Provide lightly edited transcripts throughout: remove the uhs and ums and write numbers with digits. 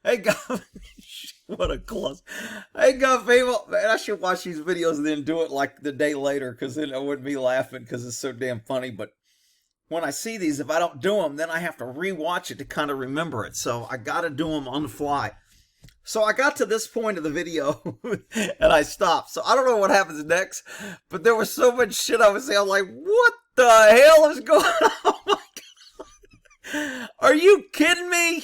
Hey, God, what a close. Hey, God, people, man, I should watch these videos and then do it like the day later because then I wouldn't be laughing because it's so damn funny. But when I see these, if I don't do them, then I have to rewatch it to kind of remember it. So I got to do them on the fly. So I got to this point of the video and I stopped. So I don't know what happens next, but there was so much shit I was saying. I'm like, what the hell is going on? Oh my God. Are you kidding me?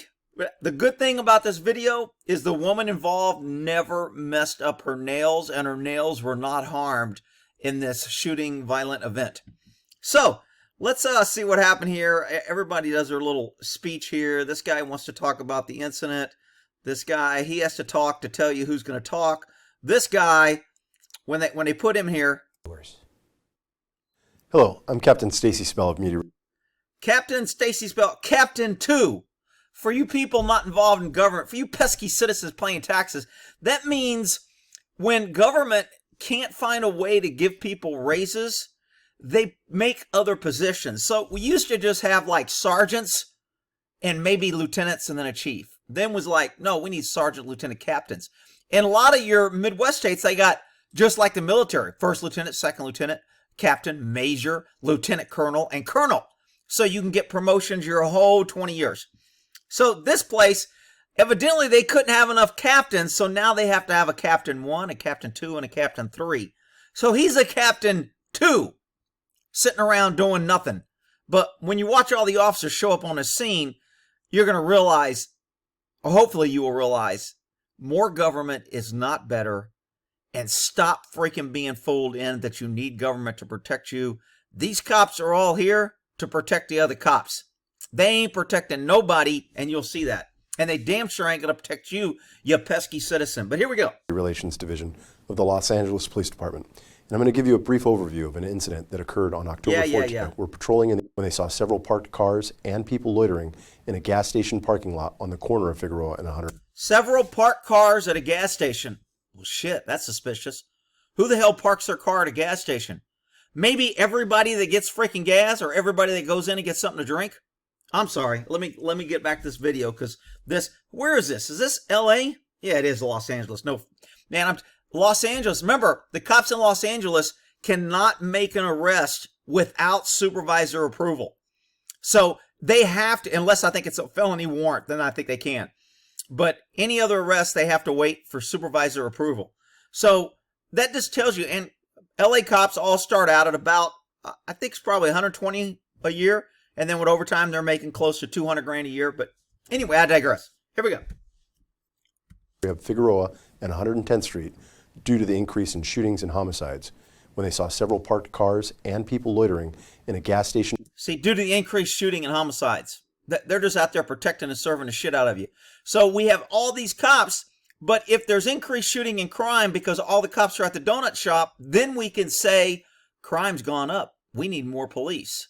The good thing about this video is the woman involved never messed up her nails and her nails were not harmed in this shooting violent event. So let's see what happened here. Everybody does their little speech here. This guy wants to talk about the incident. This guy, he has to talk to tell you who's going to talk. This guy, when they put him here. Hello, I'm Captain Stacy Spell of Media. Captain Stacy Spell, Captain 2. For you people not involved in government, for you pesky citizens paying taxes, that means when government can't find a way to give people raises, they make other positions. So we used to just have like sergeants and maybe lieutenants and then a chief. Then was like, no, we need sergeant, lieutenant, captains. In a lot of your Midwest states, they got just like the military, first lieutenant, second lieutenant, captain, major, lieutenant colonel, and colonel. So you can get promotions your whole 20 years. So this place, evidently they couldn't have enough captains, so now they have to have a captain 1, a captain 2, and a captain 3. So he's a captain 2, sitting around doing nothing. But when you watch all the officers show up on the scene, you're going to realize, or hopefully you will realize, more government is not better, and stop freaking being fooled in that you need government to protect you. These cops are all here to protect the other cops. They ain't protecting nobody, and you'll see that. And they damn sure ain't going to protect you, you pesky citizen. But here we go. Relations Division of the Los Angeles Police Department. And I'm going to give you a brief overview of an incident that occurred on October 14th. We're patrolling when they saw several parked cars and people loitering in a gas station parking lot on the corner of Figueroa and 100. Several parked cars at a gas station. Well, shit, that's suspicious. Who the hell parks their car at a gas station? Maybe everybody that gets freaking gas or everybody that goes in and gets something to drink? I'm sorry. Let me get back to this video because this, where is this? Is this LA? Yeah, it is Los Angeles. No, man, Los Angeles. Remember, the cops in Los Angeles cannot make an arrest without supervisor approval. So they have to, unless I think it's a felony warrant, then I think they can. But any other arrest, they have to wait for supervisor approval. So that just tells you, and LA cops all start out at about, I think it's probably 120 a year. And then with overtime, they're making close to 200 grand a year. But anyway, I digress. Here we go. We have Figueroa and 110th Street due to the increase in shootings and homicides when they saw several parked cars and people loitering in a gas station. See, due to the increased shooting and homicides, they're just out there protecting and serving the shit out of you. So we have all these cops, but if there's increased shooting and crime because all the cops are at the donut shop, then we can say crime's gone up. We need more police.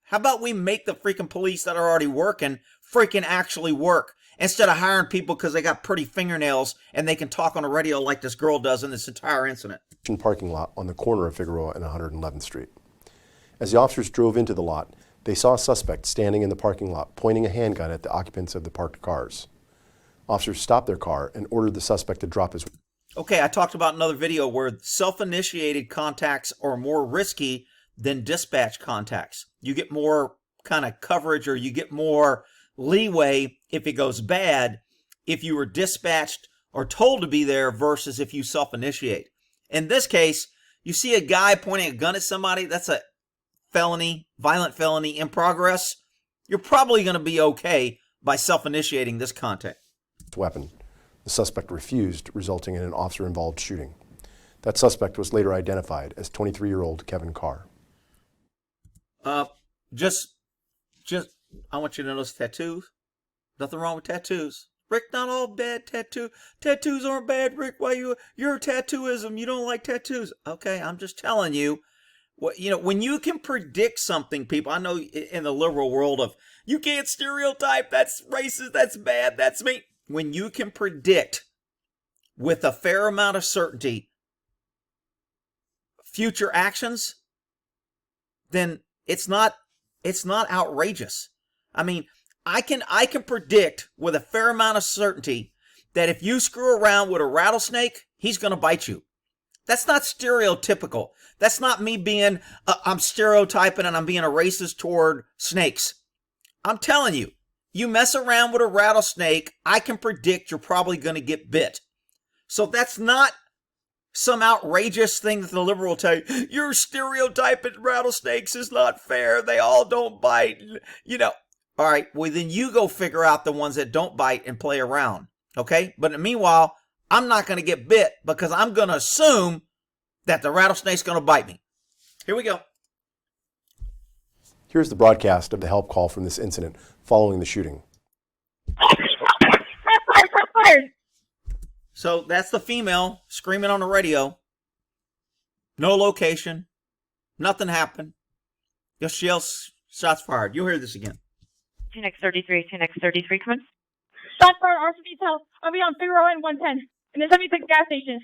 How about we make the freaking police that are already working freaking actually work instead of hiring people because they got pretty fingernails and they can talk on the radio like this girl does in this entire incident. Parking lot on the corner of Figueroa and 111th Street. As the officers drove into the lot, they saw a suspect standing in the parking lot pointing a handgun at the occupants of the parked cars. Officers stopped their car and ordered the suspect to drop his... Okay, I talked about another video where self-initiated contacts are more risky than dispatch contacts. You get more kind of coverage or you get more leeway if it goes bad if you were dispatched or told to be there versus if you self-initiate. In this case, you see a guy pointing a gun at somebody, that's a felony, violent felony in progress. You're probably going to be okay by self-initiating this contact. Weapon. The suspect refused, resulting in an officer-involved shooting. That suspect was later identified as 23-year-old Kevin Carr. I want you to notice tattoos. Nothing wrong with tattoos. Rick, not all bad tattoos aren't bad, Rick. Why you're tattooism, you don't like tattoos. Okay, I'm just telling you. What, you know, when you can predict something, people, I know in the liberal world of you can't stereotype, that's racist, that's bad, that's me. When you can predict with a fair amount of certainty future actions, then it's not outrageous. I mean, I can predict with a fair amount of certainty that if you screw around with a rattlesnake, he's going to bite you. That's not stereotypical. That's not me being, I'm stereotyping and I'm being a racist toward snakes. I'm telling you, you mess around with a rattlesnake, I can predict you're probably going to get bit. So that's not some outrageous thing that the liberal will tell you. You're stereotyping rattlesnakes is not fair. They all don't bite. You know. All right, well, then you go figure out the ones that don't bite and play around. Okay? But meanwhile, I'm not going to get bit because I'm going to assume that the rattlesnake's going to bite me. Here we go. Here's the broadcast of the help call from this incident following the shooting. So that's the female screaming on the radio. No location. Nothing happened. Just yells, shots fired. You'll hear this again. 2X33, 2X33, come in. Shots fired, RCB South. I'll be on Figueroa and 110. And the 76 gas station.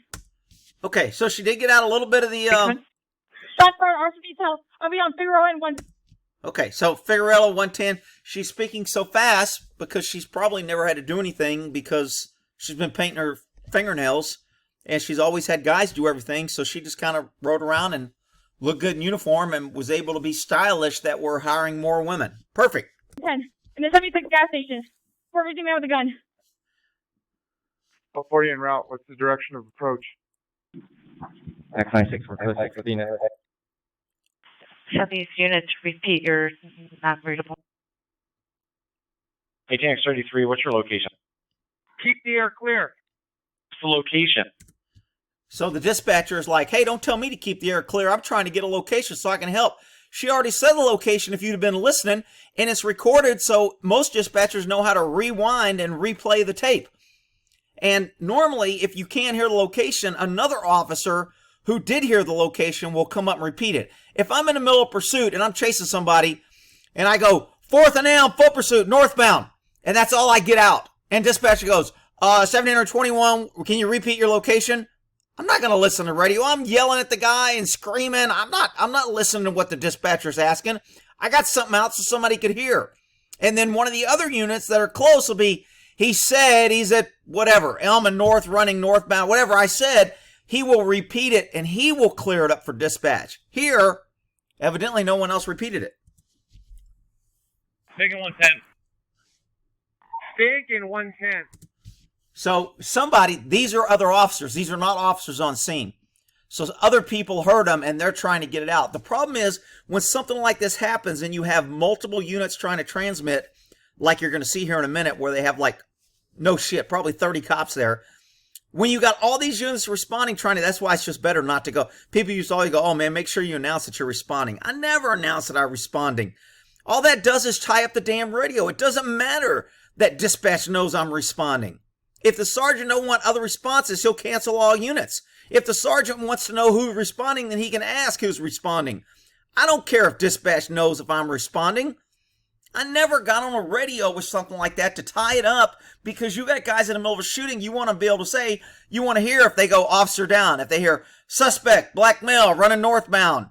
Okay, so she did get out a little bit of the... Shots fired, RCB South. I'll be on Figueroa and 110. Okay, so Figueroa 110, she's speaking so fast because she's probably never had to do anything because she's been painting her fingernails and she's always had guys do everything, so she just kind of rode around and looked good in uniform and was able to be stylish that we're hiring more women. Perfect. 10. And the 76 gas station. For everything man with a gun. 40 en route. What's the direction of approach? X96, Southeast units, repeat, you're not readable. 18X33, what's your location? Keep the air clear. What's the location? So the dispatcher is like, hey, don't tell me to keep the air clear. I'm trying to get a location so I can help. She already said the location if you'd have been listening, and it's recorded, so most dispatchers know how to rewind and replay the tape. And normally, if you can't hear the location, another officer who did hear the location will come up and repeat it. If I'm in the middle of pursuit and I'm chasing somebody, and I go, 4th and Elm, full pursuit, northbound, and that's all I get out, and dispatcher goes, 1721, can you repeat your location? I'm not going to listen to radio. I'm yelling at the guy and screaming. I'm not listening to what the dispatcher's asking. I got something out so somebody could hear. And then one of the other units that are close will be, he said he's at whatever, Elm and North running northbound, whatever I said, he will repeat it and he will clear it up for dispatch. Here, evidently no one else repeated it. Big in 110. Big in 110. So somebody, these are other officers. These are not officers on scene. So other people heard them and they're trying to get it out. The problem is when something like this happens and you have multiple units trying to transmit, like you're going to see here in a minute where they have like, no shit, probably 30 cops there. When you got all these units responding, that's why it's just better not to go. People used to always go, oh man, make sure you announce that you're responding. I never announce that I'm responding. All that does is tie up the damn radio. It doesn't matter that dispatch knows I'm responding. If the sergeant don't want other responses, he'll cancel all units. If the sergeant wants to know who's responding, then he can ask who's responding. I don't care if dispatch knows if I'm responding. I never got on a radio with something like that to tie it up because you got guys in the middle of a shooting. You want to be able to say, you want to hear if they go officer down, if they hear suspect, black male, running northbound.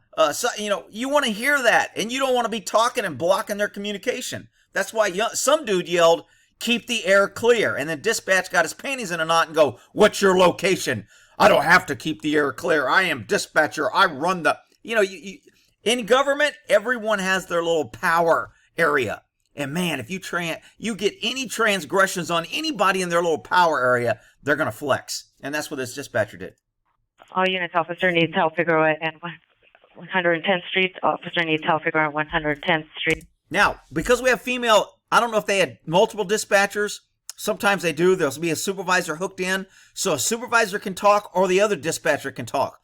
You want to hear that and you don't want to be talking and blocking their communication. That's why some dude yelled, keep the air clear. And then dispatch got his panties in a knot and go, what's your location? I don't have to keep the air clear. I am dispatcher. I run the, in government, everyone has their little power area. And man, if you get any transgressions on anybody in their little power area, they're going to flex. And that's what this dispatcher did. All units, officer needs help, Figueroa and 110th Street. Officer needs help, Figueroa and 110th Street. Now, because we have female, I don't know if they had multiple dispatchers. Sometimes they do. There'll be a supervisor hooked in. So a supervisor can talk or the other dispatcher can talk.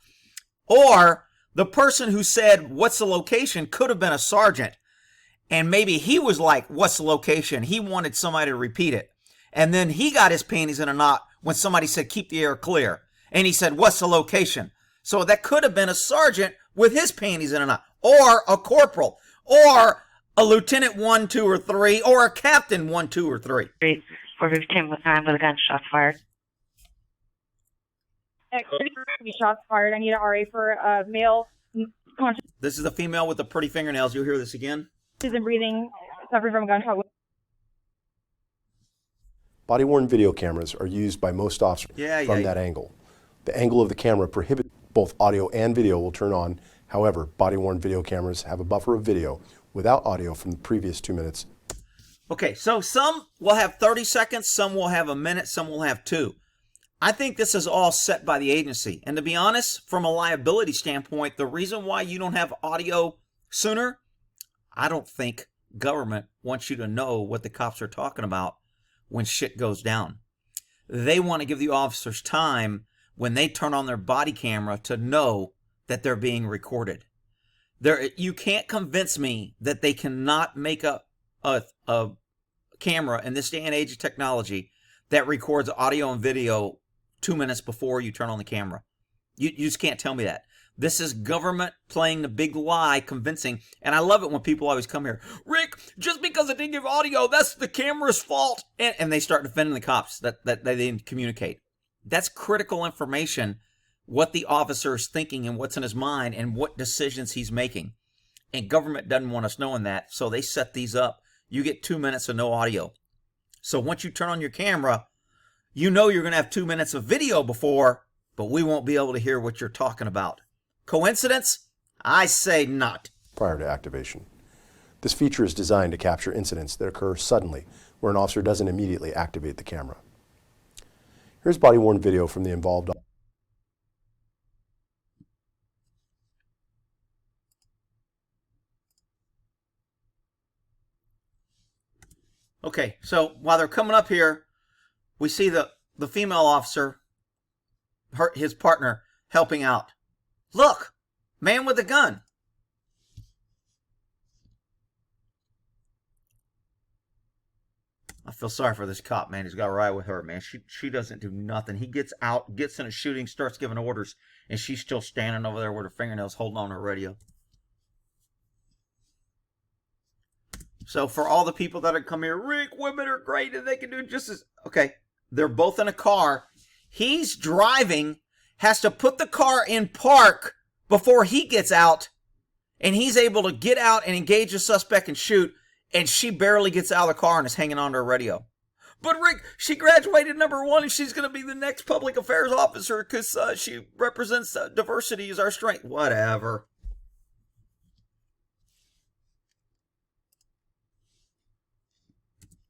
Or the person who said, what's the location, could have been a sergeant. And maybe he was like, what's the location? He wanted somebody to repeat it. And then he got his panties in a knot when somebody said, keep the air clear. And he said, what's the location? So that could have been a sergeant with his panties in a knot. Or a corporal. Or a lieutenant 1, 2, or 3. Or a captain 1, 2, or 3. Street 415 with 9 with a gun, shots fired. Shots fired. I need an RA for a male conscious This is the female with the pretty fingernails. You'll hear this again. and breathing, suffering from a gunshot wound. Body-worn video cameras are used by most officers from that angle. The angle of the camera prohibits both audio and video will turn on. However, body-worn video cameras have a buffer of video without audio from the previous 2 minutes. Okay, so some will have 30 seconds, some will have a minute, some will have 2. I think this is all set by the agency. And to be honest, from a liability standpoint, the reason why you don't have audio sooner, I don't think government wants you to know what the cops are talking about when shit goes down. They want to give the officers time when they turn on their body camera to know that they're being recorded. You can't convince me that they cannot make a camera in this day and age of technology that records audio and video 2 minutes before you turn on the camera. You just can't tell me that. This is government playing the big lie, convincing. And I love it when people always come here. Rick, just because it didn't give audio, that's the camera's fault. And they start defending the cops that they didn't communicate. That's critical information, what the officer is thinking and what's in his mind and what decisions he's making. And government doesn't want us knowing that, so they set these up. You get 2 minutes of no audio. So once you turn on your camera, you know you're going to have 2 minutes of video before, but we won't be able to hear what you're talking about. Coincidence? I say not. Prior to activation. This feature is designed to capture incidents that occur suddenly, where an officer doesn't immediately activate the camera. Here's body-worn video from the involved. Okay, so while they're coming up here, we see the female officer, his partner, helping out. Look, man with a gun. I feel sorry for this cop, man. He's got to ride with her, man. She doesn't do nothing. He gets out, gets in a shooting, starts giving orders, and she's still standing over there with her fingernails holding on her radio. So for all the people that have come here, Rick, women are great and they can do just as... Okay, they're both in a car. He's driving, has to put the car in park before he gets out, and he's able to get out and engage the suspect and shoot, and she barely gets out of the car and is hanging on to her radio. But Rick, she graduated #1 and she's going to be the next public affairs officer because she represents diversity as our strength. Whatever.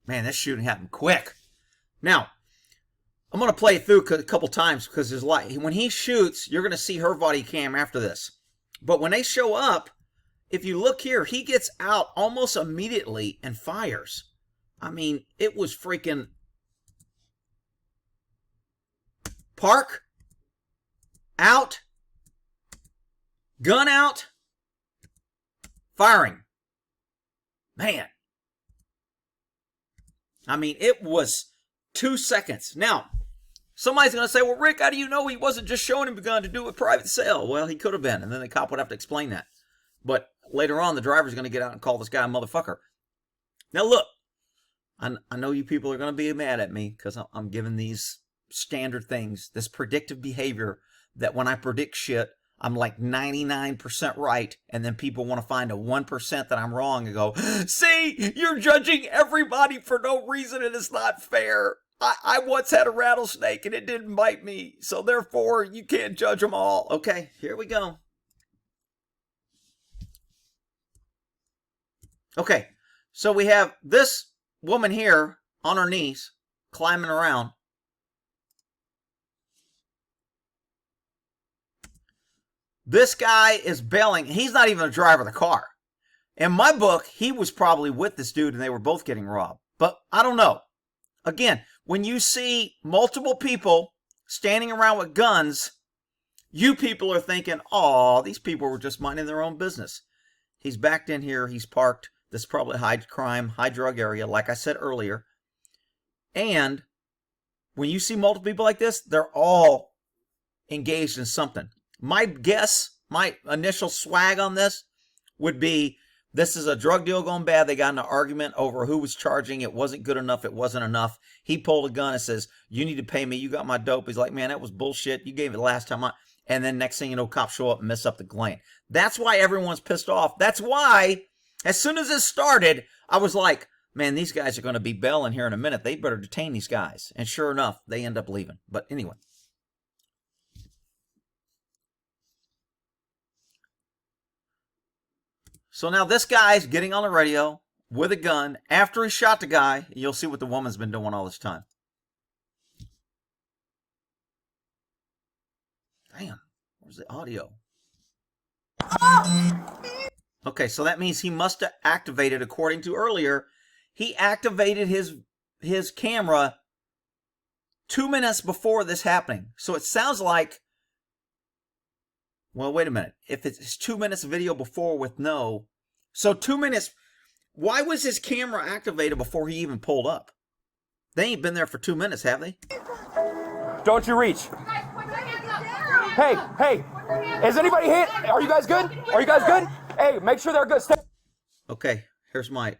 Man, this shooting happened quick. Now, I'm going to play it through a couple times because there's when he shoots, you're going to see her body cam after this. But when they show up, if you look here, he gets out almost immediately and fires. I mean, it was freaking... Park. Out. Gun out. Firing. Man. I mean, it was 2 seconds. Now, somebody's going to say, well, Rick, how do you know he wasn't just showing him a gun to do a private sale? Well, he could have been, and then the cop would have to explain that. But later on, the driver's going to get out and call this guy a motherfucker. Now, look, I know you people are going to be mad at me because I'm giving these standard things, this predictive behavior that when I predict shit, I'm like 99% right, and then people want to find a 1% that I'm wrong and go, see, you're judging everybody for no reason and it's not fair. I once had a rattlesnake and it didn't bite me, so therefore you can't judge them all. Okay, here we go. Okay, so we have this woman here on her knees, climbing around. This guy is bailing. He's not even a driver of the car. In my book, he was probably with this dude and they were both getting robbed. But I don't know. Again, when you see multiple people standing around with guns, you people are thinking, oh, these people were just minding their own business. He's backed in here. He's parked. This is probably a high crime, high drug area, like I said earlier. And when you see multiple people like this, they're all engaged in something. My guess, my initial swag on this would be this is a drug deal going bad. They got in an argument over who was charging. It wasn't good enough. It wasn't enough. He pulled a gun and says, you need to pay me. You got my dope. He's like, man, that was bullshit. You gave it the last time. And then next thing you know, cops show up and mess up the claim. That's why everyone's pissed off. That's why as soon as this started, I was like, man, these guys are going to be bailing here in a minute. They better detain these guys. And sure enough, they end up leaving. But anyway. So now this guy's getting on the radio with a gun after he shot the guy. You'll see what the woman's been doing all this time. Damn, where's the audio? Okay, so that means he must have activated, according to earlier, he activated his camera 2 minutes before this happening. So it sounds like, well, wait a minute. If it's 2 minutes video before with no, so 2 minutes, why was his camera activated before he even pulled up? They ain't been there for 2 minutes, have they? Don't you reach. Hey, hey, is anybody hit? Are you guys good? Are you guys good? Hey, make sure they're good. Step. Okay, here's my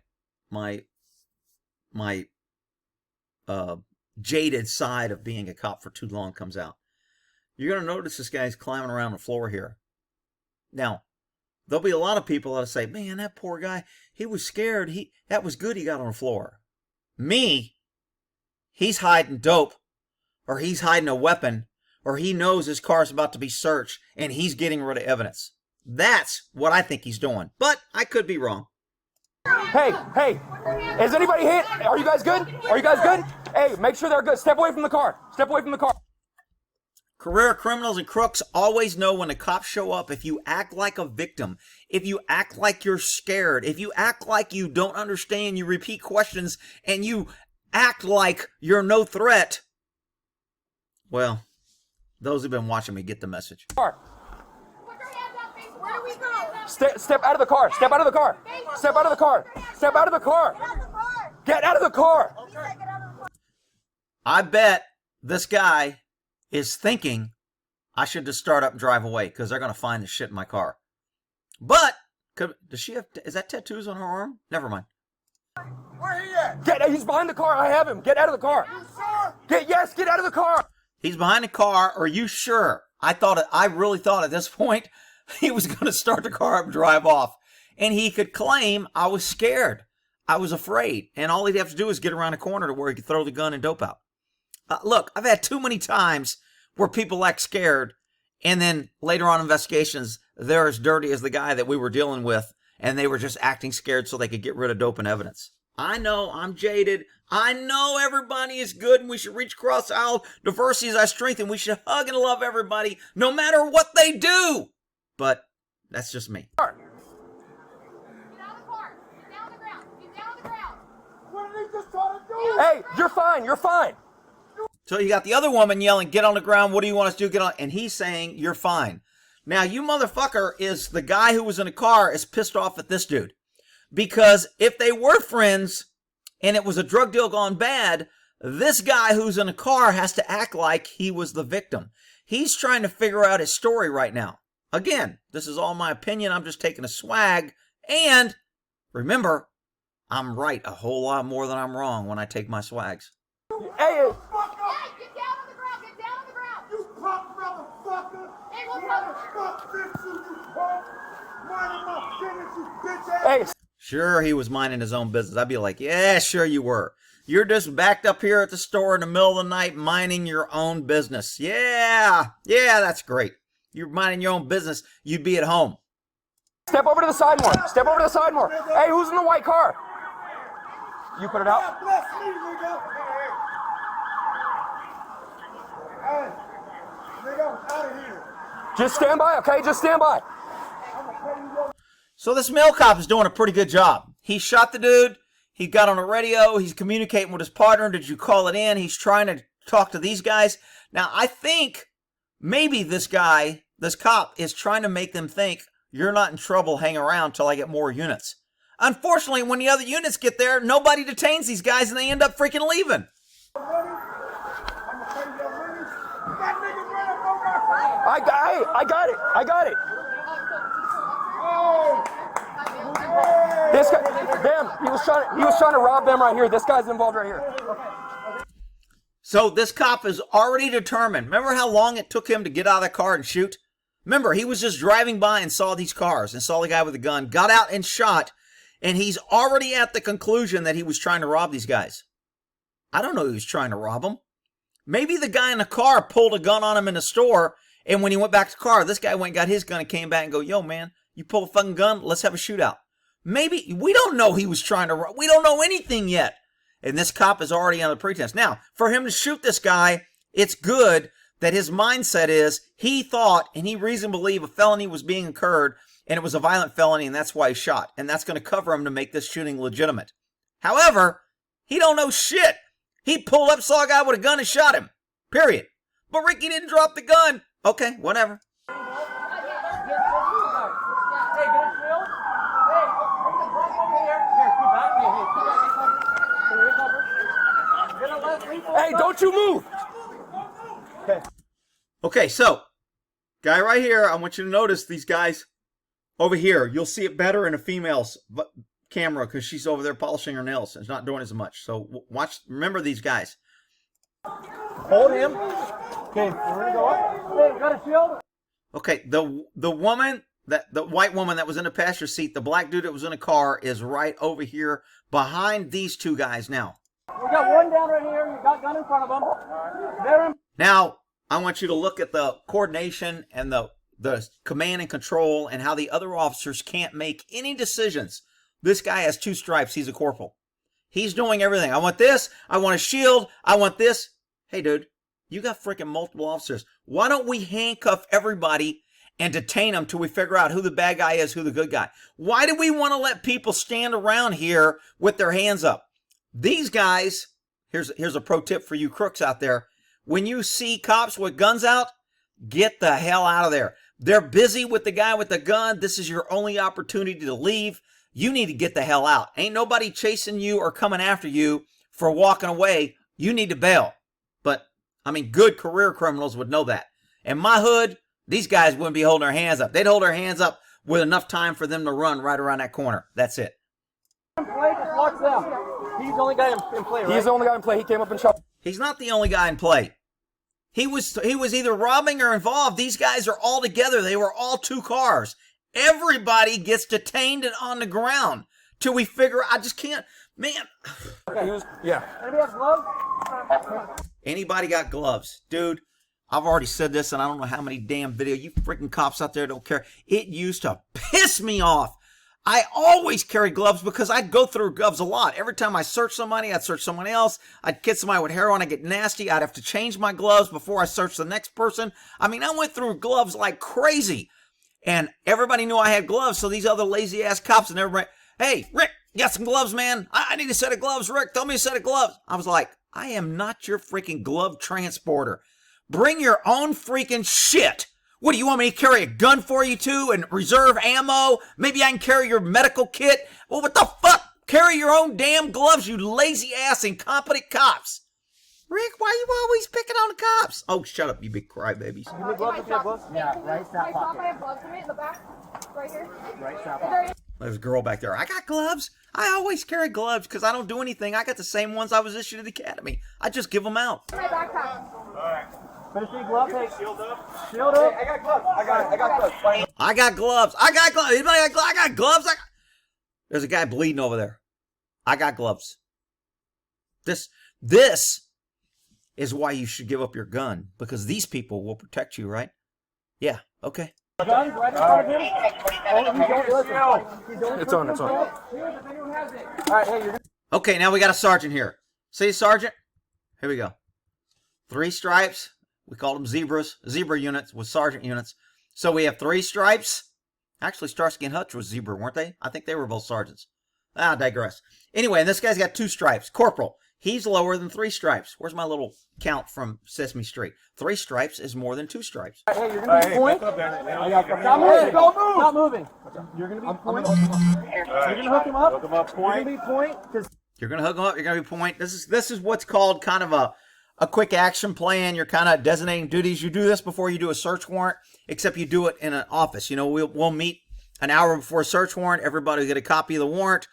jaded side of being a cop for too long comes out. You're going to notice this guy's climbing around the floor here. Now, there'll be a lot of people that'll say, man, that poor guy, he was scared. That was good he got on the floor. Me, he's hiding dope, or he's hiding a weapon, or he knows his car's about to be searched, and he's getting rid of evidence. That's what I think he's doing. But I could be wrong. Hey, hey, is anybody hit? Are you guys good? Are you guys good? Hey, make sure they're good. Step away from the car. Step away from the car. Career criminals and crooks always know when the cops show up. If you act like a victim, if you act like you're scared, if you act like you don't understand, you repeat questions, and you act like you're no threat, well, those who've been watching me get the message. Where do we go? Step out of the car. Step out of the car. Step out of the car. Step out of the car. Get out of the car. I bet this guy is thinking I should just start up and drive away because they're going to find the shit in my car. But does she have? Is that tattoos on her arm? Never mind. Where he at? He's behind the car. I have him. Get out of the car. You sure? Get out of the car. He's behind the car. Are you sure? I really thought at this point he was going to start the car up and drive off. And he could claim I was scared. I was afraid. And all he'd have to do is get around a corner to where he could throw the gun and dope out. Look, I've had too many times where people act scared. And then later on investigations, they're as dirty as the guy that we were dealing with. And they were just acting scared so they could get rid of dope and evidence. I know, I'm jaded. I know everybody is good and we should reach across the aisle. Diversity is our strength and we should hug and love everybody no matter what they do. But that's just me. Get out of the car. Get down on the ground. Get down on the ground. What are they just trying to do? Hey, you're fine. You're fine. So you got the other woman yelling, get on the ground. What do you want us to do? Get on. And he's saying, you're fine. Now, you motherfucker is the guy who was in the car is pissed off at this dude. Because if they were friends and it was a drug deal gone bad, this guy who's in the car has to act like he was the victim. He's trying to figure out his story right now. Again, this is all my opinion. I'm just taking a swag. And remember, I'm right a whole lot more than I'm wrong when I take my swags. Hey, Hey, get down on the ground. Get down on the ground. You punk motherfucker! Hey, what's What up? the fuck this you punk? Minding my business, you bitch ass! hey. Sure, he was minding his own business. I'd be like, yeah, sure you were. You're just backed up here at the store in the middle of the night minding your own business. Yeah, that's great. You're minding your own business. You'd be at home. Step over to the side more. Step over to the side more. Hey, who's in the white car? You put it out. God bless me, nigga! Hey, nigga, out of here! Just stand by, okay? Just stand by. So this male cop is doing a pretty good job. He shot the dude. He got on the radio. He's communicating with his partner. Did you call it in? He's trying to talk to these guys. Now, I think maybe this cop is trying to make them think you're not in trouble. Hang around till I get more units. Unfortunately, when the other units get there, nobody detains these guys and they end up freaking leaving. I got it. This guy, them, he was trying to rob them right here. This guy's involved right here. So this cop is already determined. Remember how long it took him to get out of the car and shoot? Remember, he was just driving by and saw these cars and saw the guy with the gun, got out and shot. And he's already at the conclusion that he was trying to rob these guys. I don't know who was trying to rob them. Maybe the guy in the car pulled a gun on him in the store, and when he went back to the car, this guy went and got his gun and came back and go, yo, man, you pull a fucking gun, let's have a shootout. Maybe, we don't know he was trying to rob. We don't know anything yet. And this cop is already on the pretense. Now, for him to shoot this guy, it's good that his mindset is he thought and he reasoned to believe a felony was being incurred and it was a violent felony and that's why he shot. And that's going to cover him to make this shooting legitimate. However, he don't know shit. He pulled up, saw a guy with a gun and shot him. Period. But Ricky didn't drop the gun. Okay, whatever. Hey, don't you move! Okay, so, guy right here, I want you to notice these guys over here. You'll see it better in a female's camera because she's over there polishing her nails and not doing as much. So, watch, remember these guys. Hold him. Okay, we're gonna go up. Hey, got a shield? Okay, the woman, the white woman that was in the passenger seat, the black dude that was in the car is right over here behind these two guys now. We got one down right here. You got gun in front of them. There. Now, I want you to look at the coordination and the command and control and how the other officers can't make any decisions. This guy has 2 stripes. He's a corporal. He's doing everything. I want this. I want a shield. I want this. Hey, dude, you got freaking multiple officers. Why don't we handcuff everybody and detain them till we figure out who the bad guy is, who the good guy? Why do we want to let people stand around here with their hands up? These guys, here's a pro tip for you crooks out there. When you see cops with guns out, get the hell out of there. They're busy with the guy with the gun. This is your only opportunity to leave. You need to get the hell out. Ain't nobody chasing you or coming after you for walking away. You need to bail. But, I mean, good career criminals would know that. In my hood, these guys wouldn't be holding their hands up. They'd hold their hands up with enough time for them to run right around that corner. That's it. Watch them. He's the only guy in play, right? He's the only guy in play. He came up and shot. He's not the only guy in play. He was either robbing or involved. These guys are all together. They were all 2 cars. Everybody gets detained and on the ground till we figure. I just can't, man. Okay, he was. Yeah. Anybody have gloves? Anybody got gloves, dude? I've already said this, and I don't know how many damn video. You freaking cops out there don't care. It used to piss me off. I always carry gloves because I'd go through gloves a lot. Every time I search somebody, I'd search someone else. I'd get somebody with heroin. I'd get nasty. I'd have to change my gloves before I search the next person. I mean, I went through gloves like crazy. And everybody knew I had gloves, so these other lazy-ass cops and everybody, hey, Rick, you got some gloves, man? I need a set of gloves, Rick. Throw me a set of gloves. I was like, I am not your freaking glove transporter. Bring your own freaking shit. What, do you want me to carry a gun for you too and reserve ammo? Maybe I can carry your medical kit? Well, what the fuck? Carry your own damn gloves, you lazy-ass incompetent cops. Rick, why are you always picking on the cops? Oh, shut up, you big crybabies. Yeah, right side pocket. I have gloves in the back, right here. Right side pocket. There's a girl back there. I got gloves. I always carry gloves because I don't do anything. I got the same ones I was issued at the academy. I just give them out. My backpack. All right. Better see gloves. Hey, Shield up. shield up. Hey, I got gloves. I got gloves. Fine. I got gloves. I got gloves. Anybody got gloves? I got gloves. There's a guy bleeding over there. I got gloves. This is why you should give up your gun, because these people will protect you, right? Yeah, okay. Guns right in front of him. Oh, you don't listen. It's on. All right, hey, you're. Okay, now we got a sergeant here. See, sergeant? Here we go. 3 stripes. We called them zebras. Zebra units with sergeant units. So we have 3 stripes. Actually, Starsky and Hutch was zebra, weren't they? I think they were both sergeants. I digress. Anyway, and this guy's got 2 stripes. Corporal. He's lower than 3 stripes. Where's my little count from Sesame Street? 3 stripes is more than 2 stripes. Hey, you're gonna be point. Stop moving. Don't move. Stop moving. You're gonna be point. You're gonna hook him up. Hook him up. Point. You're gonna be point. You're gonna hook him up. You're gonna be point. This is what's called kind of a quick action plan. You're kind of designating duties. You do this before you do a search warrant, except you do it in an office. You know, we'll meet an hour before a search warrant. Everybody will get a copy of the warrant.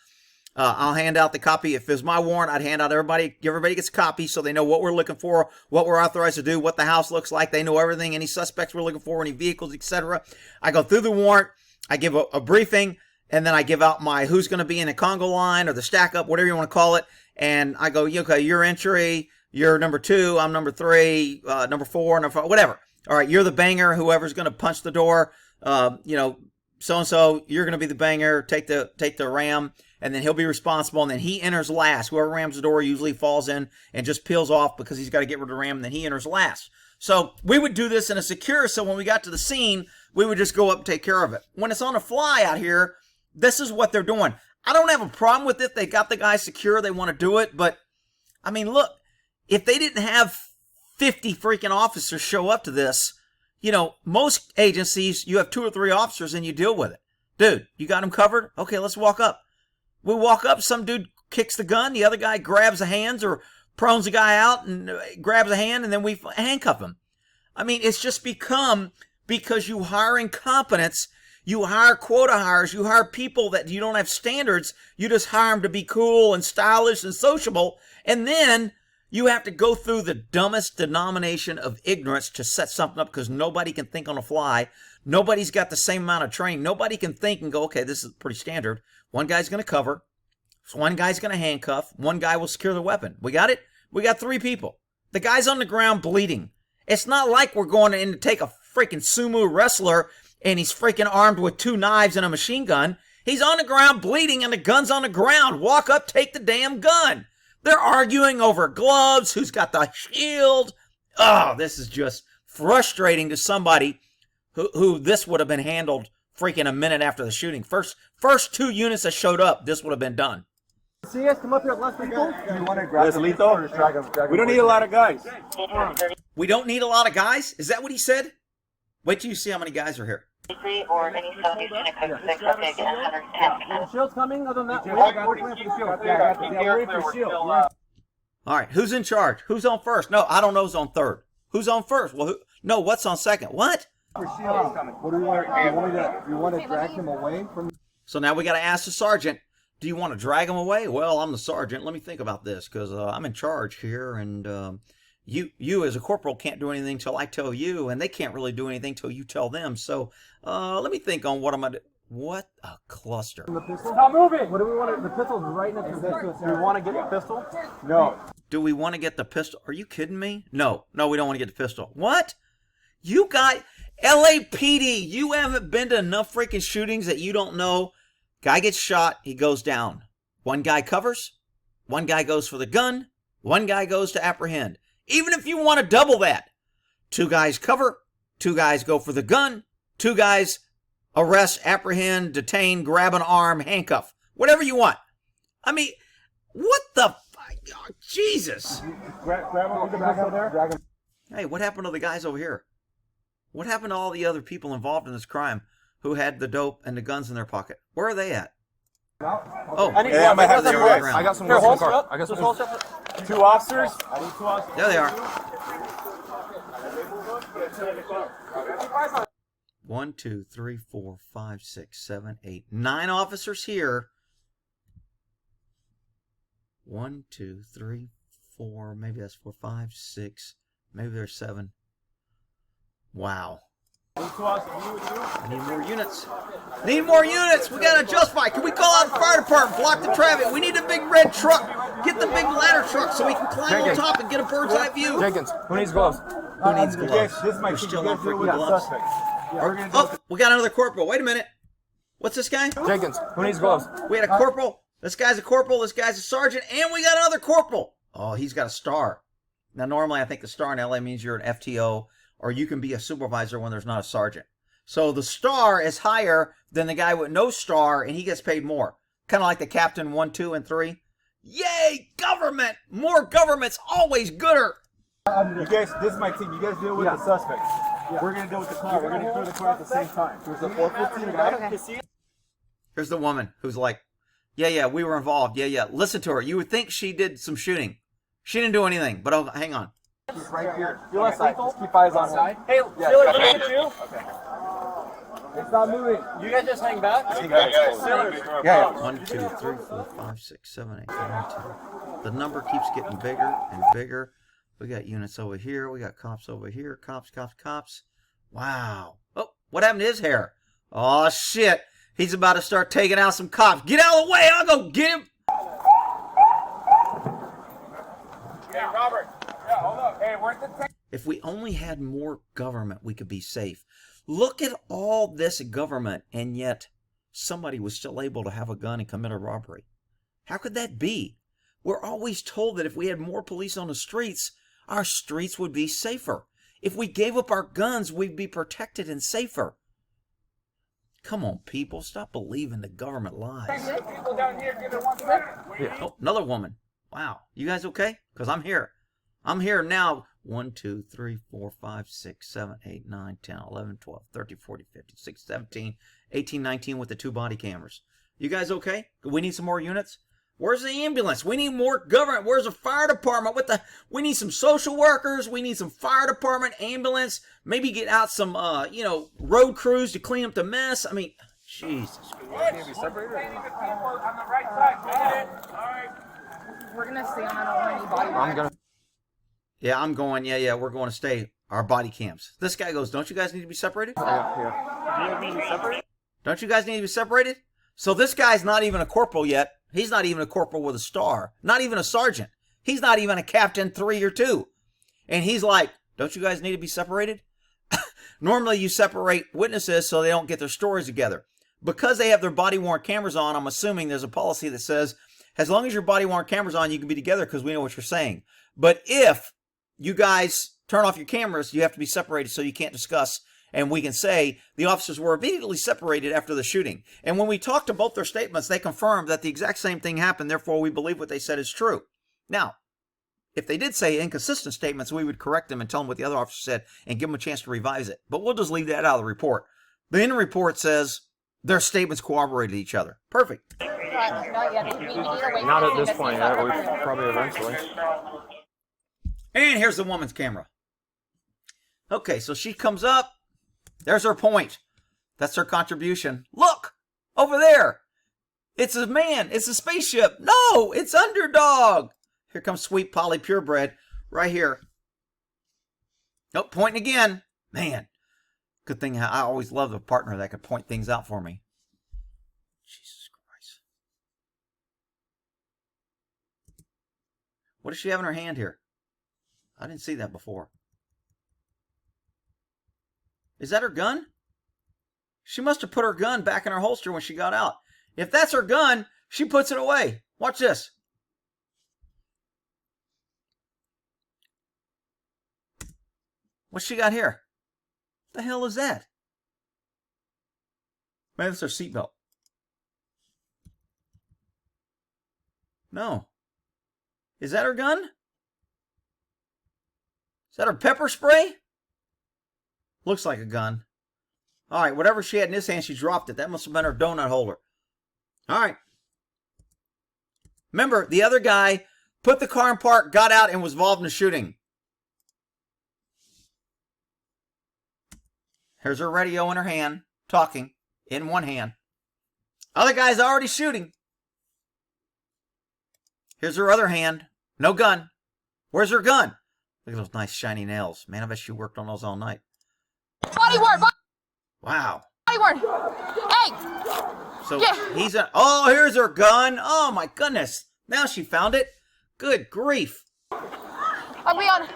I'll hand out the copy. If it's my warrant, I'd hand out everybody gets a copy so they know what we're looking for, what we're authorized to do, what the house looks like. They know everything, any suspects we're looking for, any vehicles, etc. I go through the warrant. I give a briefing. and then I give out my who's going to be in the Congo line or the stack up, whatever you want to call it. And I go, okay, you're entry, you're number 2, I'm number 3, number 4, number 5, whatever. All right, you're the banger, whoever's going to punch the door, so-and-so, you're going to be the banger, take the ram, and then he'll be responsible, and then he enters last. Whoever rams the door usually falls in and just peels off because he's got to get rid of the ram, and then he enters last. So we would do this in a secure, so when we got to the scene, we would just go up and take care of it. When it's on the fly out here, this is what they're doing. I don't have a problem with it. They got the guy secure. They want to do it. But, I mean, look, if they didn't have 50 freaking officers show up to this, most agencies, you have 2 or 3 officers and you deal with it. Dude, you got him covered? Okay, let's walk up. We walk up, some dude kicks the gun, the other guy grabs the hands or prones the guy out and grabs a hand, and then we handcuff him. I mean, it's just become, because you hire incompetence, you hire quota hires, you hire people that you don't have standards, you just hire them to be cool and stylish and sociable, and then you have to go through the dumbest denomination of ignorance to set something up because nobody can think on the fly. Nobody's got the same amount of training. Nobody can think and go, okay, this is pretty standard. One guy's going to cover. One guy's going to handcuff. One guy will secure the weapon. We got it? We got 3 people. The guy's on the ground bleeding. It's not like we're going in to take a freaking sumo wrestler and he's freaking armed with 2 knives and a machine gun. He's on the ground bleeding and the gun's on the ground. Walk up, take the damn gun. They're arguing over gloves, who's got the shield. Oh, this is just frustrating to somebody who this would have been handled freaking a minute after the shooting. First 2 units that showed up, this would have been done. See us come up here at less people? You want to grab We don't need a lot of guys. We don't need a lot of guys? Is that what he said? Wait till you see how many guys are here. Or any subject in a code 6 subject and 110. The shield's coming, other than that, we're waiting for the shield. We're waiting for the shield. All right, who's in charge? Who's on first? No, I don't know who's on third. Who's on first? Well, no, what's on second? What? What do we want? You want to drag him away from? So now we got to ask the sergeant, do you want to drag him away? Well, I'm the sergeant. Let me think about this because I'm in charge here, and you as a corporal can't do anything till I tell you, and they can't really do anything till you tell them. So let me think on what I'm going to do. What a cluster. The pistol? Stop moving! What do we want? The pistol's right next to this. Do we want to get the pistol? No. Do we want to get the pistol? Are you kidding me? No, we don't want to get the pistol. What? You got LAPD. You haven't been to enough freaking shootings that you don't know. Guy gets shot, he goes down. One guy covers, one guy goes for the gun, one guy goes to apprehend. Even if you want to double that, 2 guys cover, 2 guys go for the gun, 2 guys arrest, apprehend, detain, grab an arm, handcuff, whatever you want. I mean, what the Jesus. Grab him, the back out there. Hey, what happened to the guys over here? What happened to all the other people involved in this crime who had the dope and the guns in their pocket? Where are they at? Oh, I might have the I got some in the car. I got some. 2 officers. I need 2 officers. there they are. 1, 2, 3, 4, 5, 6, 7, 8, 9 officers here. 1, 2, 3, 4, maybe that's 4, 5, 6, maybe there's 7. Wow. I need more units. Need more units. We got to justify. Can we call out the fire department? Block the traffic. We need a big red truck. Get the big ladder truck so we can climb on top and get a bird's eye view. Jenkins, who needs gloves? Who needs gloves? We're still on freaking gloves. Oh, we got another corporal. Wait a minute. What's this guy? Jenkins, who needs gloves? We had a corporal. This guy's a corporal. This guy's a sergeant. And we got another corporal. Oh, he's got a star. Now, normally I think the star in LA means you're an FTO or you can be a supervisor when there's not a sergeant. So the star is higher than the guy with no star, and he gets paid more. Kind of like the captain 1, 2, and 3. Yay, government! More government's always gooder. You guys, this is my team. You guys deal with the suspects. Yeah. We're gonna deal with the car. We're gonna clear the car at the same time. There's a 415 guy. Here's the woman who's like, yeah, we were involved. Yeah. Listen to her. You would think she did some shooting. She didn't do anything, but oh, hang on. He's right here. You're left lethal. Keep eyes on him. Hey, Sailor, look at you. Okay. It's not moving. You guys just hang back. Yeah. 1, 2, 3, 4, 5, 6, 7, 8, 9, 10. The number keeps getting bigger and bigger. We got units over here. We got cops over here. Cops. Wow. Oh, what happened to his hair? Oh, shit. He's about to start taking out some cops. Get out of the way. I'll go get him. Hey, Robert. Yeah, hold up. Hey, where's the tank? If we only had more government, we could be safe. Look at all this government, and yet somebody was still able to have a gun and commit a robbery. How could that be? We're always told that if we had more police on the streets, our streets would be safer. If we gave up our guns, we'd be protected and safer. Come on, people. Stop believing the government lies. People down here, give it 1 second. Yeah. Oh, another woman. Wow. You guys okay? Because I'm here. I'm here now. 1, 2, 3, 4, 5, 6, 7, 8, 9, 10, 11, 12, 13, 14, 15, 16, 17, 18, 19 with the 2 body cameras. You guys okay? We need some more units? Where's the ambulance? We need more government. Where's the fire department? We need some social workers. We need some fire department, ambulance. Maybe get out some, road crews to clean up the mess. I mean, Jesus. We're gonna stay on. I don't want any body. Yeah, I'm going. Yeah, we're going to stay. Our body cams. This guy goes, don't you guys need to be separated? Yeah. Do you need to be separated? Don't you guys need to be separated? So this guy's not even a corporal yet. He's not even a corporal with a star. Not even a sergeant. He's not even a captain 3 or 2. And he's like, don't you guys need to be separated? Normally you separate witnesses so they don't get their stories together. Because they have their body-worn cameras on, I'm assuming there's a policy that says, as long as your body-worn camera's on, you can be together because we know what you're saying. But if you guys turn off your cameras, you have to be separated so you can't discuss. And we can say the officers were immediately separated after the shooting. And when we talked to both their statements, they confirmed that the exact same thing happened. Therefore, we believe what they said is true. Now, if they did say inconsistent statements, we would correct them and tell them what the other officer said and give them a chance to revise it. But we'll just leave that out of the report. The end report says their statements corroborated each other. Perfect. Not at this point yet. We probably eventually. And here's the woman's camera. Okay, so she comes up. There's her point. That's her contribution. Look! Over there! It's a man. It's a spaceship. No! It's Underdog! Here comes Sweet Polly Purebred. Right here. Nope, pointing again. Man. Good thing I always loved a partner that could point things out for me. Jesus Christ. What does she have in her hand here? I didn't see that before. Is that her gun? She must have put her gun back in her holster when she got out. If that's her gun, she puts it away. Watch this. What's she got here? What the hell is that? Maybe that's her seatbelt. No. Is that her gun? Is that her pepper spray? Looks like a gun. All right, whatever she had in this hand, she dropped it. That must have been her donut holder. All right. Remember, the other guy put the car in park, got out, and was involved in the shooting. Here's her radio in her hand, talking, in one hand. Other guy's already shooting. Here's her other hand. No gun. Where's her gun? Look at those nice shiny nails. Man, I bet she worked on those all night. Body worn. Wow. Body worn. Hey. So he's a... Oh, here's her gun. Oh, my goodness. Now she found it. Good grief. Are we on?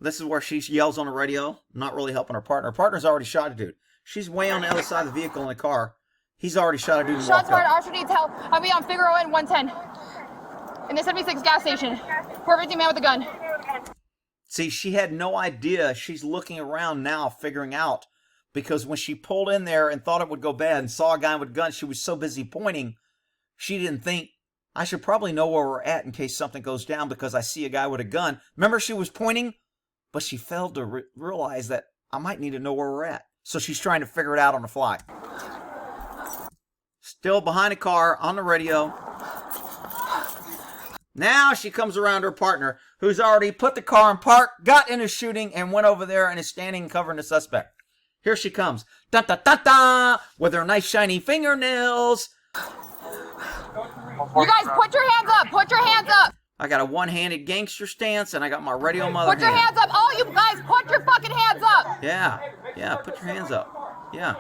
This is where she yells on the radio. Not really helping her partner. Her partner's already shot a dude. She's way on the other side of the vehicle in the car. He's already shot a dude. Shots fired. Officer needs help. I'll be on Figueroa and 110. In the 76 gas station. We're 50 man with a gun. See, she had no idea. She's looking around now, figuring out. Because when she pulled in there and thought it would go bad and saw a guy with a gun, she was so busy pointing, she didn't think, I should probably know where we're at in case something goes down because I see a guy with a gun. Remember, she was pointing, but she failed to realize that I might need to know where we're at. So she's trying to figure it out on the fly. Still behind a car on the radio. Now she comes around her partner, who's already put the car in park, got in a shooting, and went over there and is standing covering the suspect. Here she comes. Da-da-da-da! With her nice shiny fingernails. You guys, put your hands up! Put your hands up! I got a one-handed gangster stance, and I got my radio mother Put your hands up! All you guys, put your fucking hands up! Yeah, put your hands up. Yeah.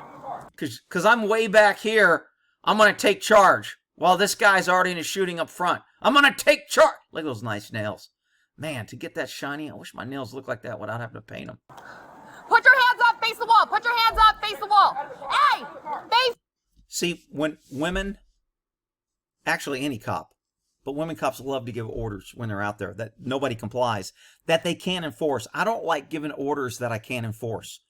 Because I'm way back here. I'm going to take charge while this guy's already in a shooting up front. I'm going to take charge. Look at those nice nails. Man, to get that shiny, I wish my nails looked like that without having to paint them. Put your hands up, face the wall. Put your hands up, face the wall. Hey, face. See, when women, actually any cop, but women cops love to give orders when they're out there that nobody complies, that they can't enforce. I don't like giving orders that I can't enforce,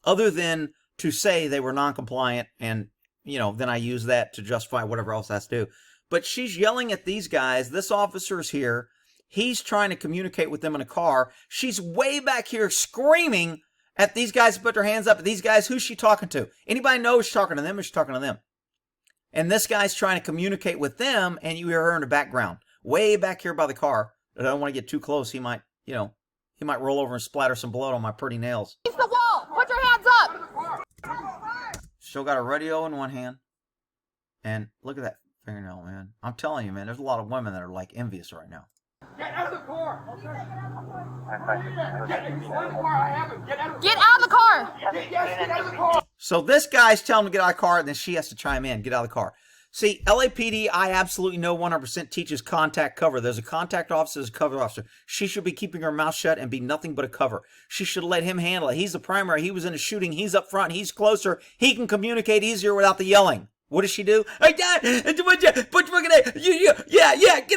other than to say they were non-compliant, and, you know, then I use that to justify whatever else has to do. But she's yelling at these guys. This officer's here. He's trying to communicate with them in a car. She's way back here screaming at these guys to put their hands up. At these guys, who's she talking to? Anybody know she's talking to them or she's talking to them? And this guy's trying to communicate with them, and you hear her in the background, way back here by the car. I don't want to get too close. He might, you know, he might roll over and splatter some blood on my pretty nails. Face the wall. Put your hands up. Still got a radio in one hand. And look at that fingernail, man. I'm telling you, man, there's a lot of women that are like envious right now. Get out of the car! Get out of the car. Get out of the car! So this guy's telling him to get out of the car, and then she has to chime in, get out of the car. See, LAPD, I absolutely know 100% teaches contact cover. There's a contact officer, there's a cover officer. She should be keeping her mouth shut and be nothing but a cover. She should let him handle it. He's the primary. He was in a shooting. He's up front. He's closer. He can communicate easier without the yelling. What does she do? Hey, Dad, yeah, get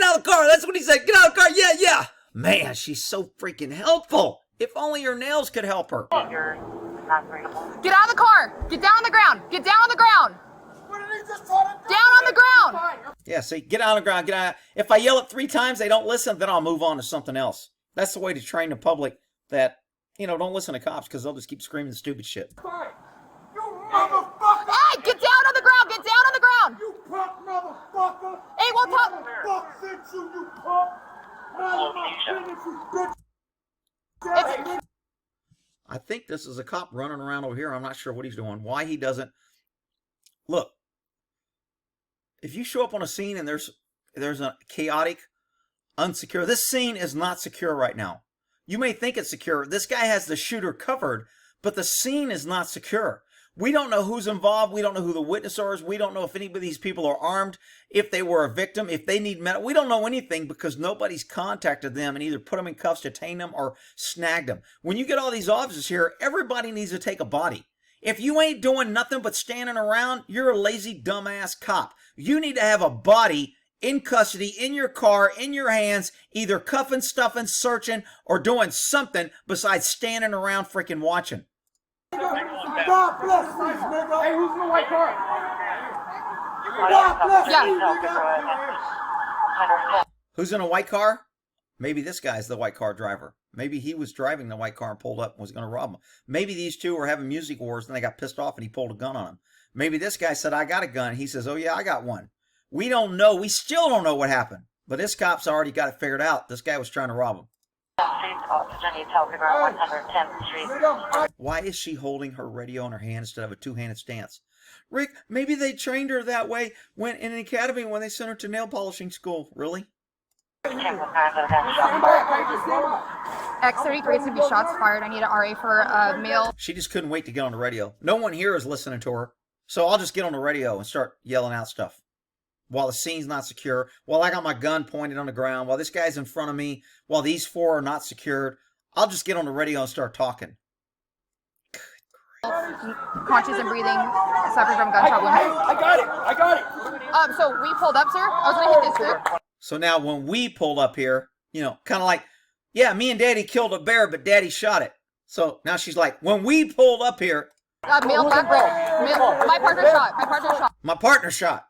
out of the car. That's what he said. Get out of the car. Yeah. Man, she's so freaking helpful. If only her nails could help her. Get out of the car. Get down on the ground. Get down on the ground. Down on the ground. Yeah, see, get out on the ground. Get out. If I yell it 3 times, they don't listen, then I'll move on to something else. That's the way to train the public that, you know, don't listen to cops because they'll just keep screaming stupid shit. You motherfucker! Hey, get down on the ground. Get down on the ground. You punk motherfucker! Hey, we'll talk. Fuck sent you punk! None of my business, you bitch! I think this is a cop running around over here. I'm not sure what he's doing. Why he doesn't. Look, if you show up on a scene and there's a chaotic, unsecure, this scene is not secure right now. You may think it's secure. This guy has the shooter covered, but the scene is not secure. We don't know who's involved. We don't know who the witness is. We don't know if any of these people are armed, if they were a victim, if they need medical. We don't know anything because nobody's contacted them and either put them in cuffs, detain them, or snagged them. When you get all these officers here, everybody needs to take a body. If you ain't doing nothing but standing around, you're a lazy, dumbass cop. You need to have a body in custody, in your car, in your hands, either cuffing, stuffing, searching, or doing something besides standing around freaking watching. God bless these nigga! Hey, who's in the white car? God bless Yeah. these nigga! Who's in a white car? Maybe this guy's the white car driver. Maybe he was driving the white car and pulled up and was going to rob him. Maybe these two were having music wars and they got pissed off and he pulled a gun on him. Maybe this guy said, I got a gun. He says, oh yeah, I got one. We don't know. We still don't know what happened. But this cop's already got it figured out. This guy was trying to rob him. Why is she holding her radio in her hand instead of a two-handed stance? Rick, maybe they trained her that way when in an academy when they sent her to nail polishing school. Really? X33 is to be shots fired. I need an RA for a male. She just couldn't wait to get on the radio. No one here is listening to her. So I'll just get on the radio and start yelling out stuff. While the scene's not secure, while I got my gun pointed on the ground, while this guy's in front of me, while these 4 are not secured, I'll just get on the radio and start talking. Conscious and breathing, suffering from gunshot wound. I got it. So we pulled up, sir. I was gonna hit this, sir. So now when we pulled up here, you know, kind of like, yeah, me and Daddy killed a bear, but Daddy shot it. So now she's like, when we pulled up here. Male black belt. My partner shot. My partner shot.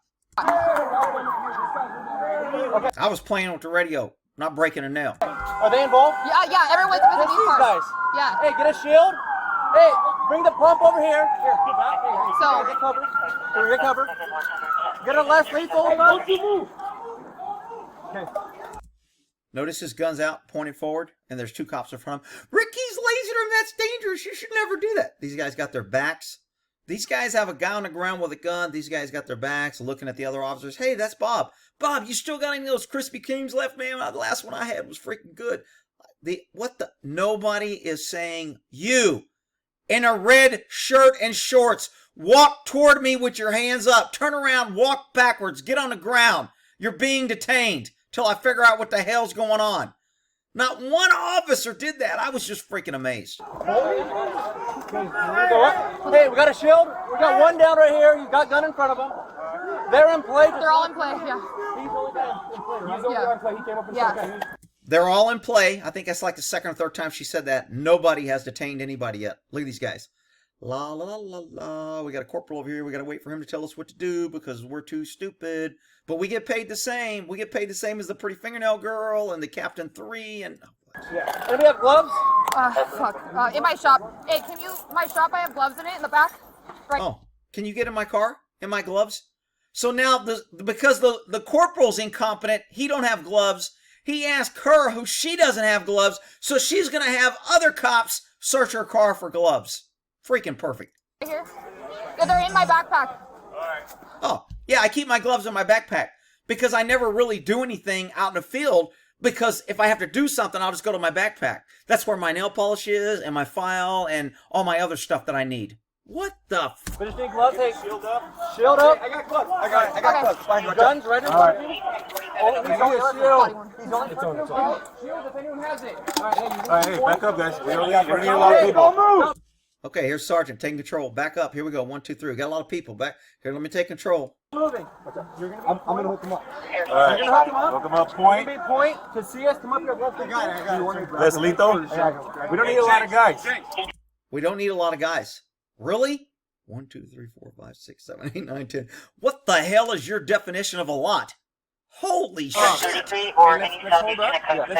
I was playing with the radio, not breaking a nail. Are they involved? Yeah, everyone's with these These guys. Yeah. Hey, get a shield. Hey, bring the pump over here. Here, So- get covered. Here, get covered. Get a less lethal. Don't you move. Okay. Notice his gun's out, pointed forward, and there's 2 cops in front of him. Ricky's lasering him. That's dangerous. You should never do that. These guys got their backs. These guys have a guy on the ground with a gun. These guys got their backs looking at the other officers. Hey, that's Bob. Bob, you still got any of those Krispy Kremes left, man? The last one I had was freaking good. Nobody is saying you. in a red shirt and shorts. Walk toward me with your hands up. Turn around, walk backwards, get on the ground. You're being detained till I figure out what the hell's going on. Not one officer did that. I was just freaking amazed. Hey, we got a shield. We got one down right here. You got gun in front of them. They're in play. They're all in play, yeah. He's only in play. He's only in play. He came up and Yeah. They're all in play. I think that's like the second or third time she said that. Nobody has detained anybody yet. Look at these guys. La, la, la, la. We got a corporal over here. We got to wait for him to tell us what to do because we're too stupid. But we get paid the same. We get paid the same as the pretty fingernail girl and the Captain 3 and... Yeah. Anybody have gloves? Fuck. In my shop. Hey, can you... My shop, I have gloves in it in the back. Right. Oh, can you get in my car? In my gloves? So now, because the corporal's incompetent, he don't have gloves. He asked her who she doesn't have gloves, so she's going to have other cops search her car for gloves. Freaking perfect. Right here. Yeah, they're in my backpack. Oh, yeah, I keep my gloves in my backpack because I never really do anything out in the field because if I have to do something, I'll just go to my backpack. That's where my nail polish is and my file and all my other stuff that I need. What the We just need gloves. Hey, shield up. Shield up. I got gloves. I got gloves. Find your guns right in front of you. Oh, he's only a shield. He's only a shield if anyone has it. All right, hey, back up, guys. We only need a lot of people. Okay, here's Sergeant taking control. Back up. Here we go. 1, 2, 3. We got a lot of people. Back here. Let me take control. Moving. I'm gonna hook him up. All right. You're gonna hook him up. Hook him up. Point. Point to see us. Come up here. I got it. That's lethal. We don't need a lot of guys. We don't need a lot of guys. Really? 1, 2, 3, 4, 5, 6, 7, 8, 9, 10. What the hell is your definition of a lot? Holy shit. Let's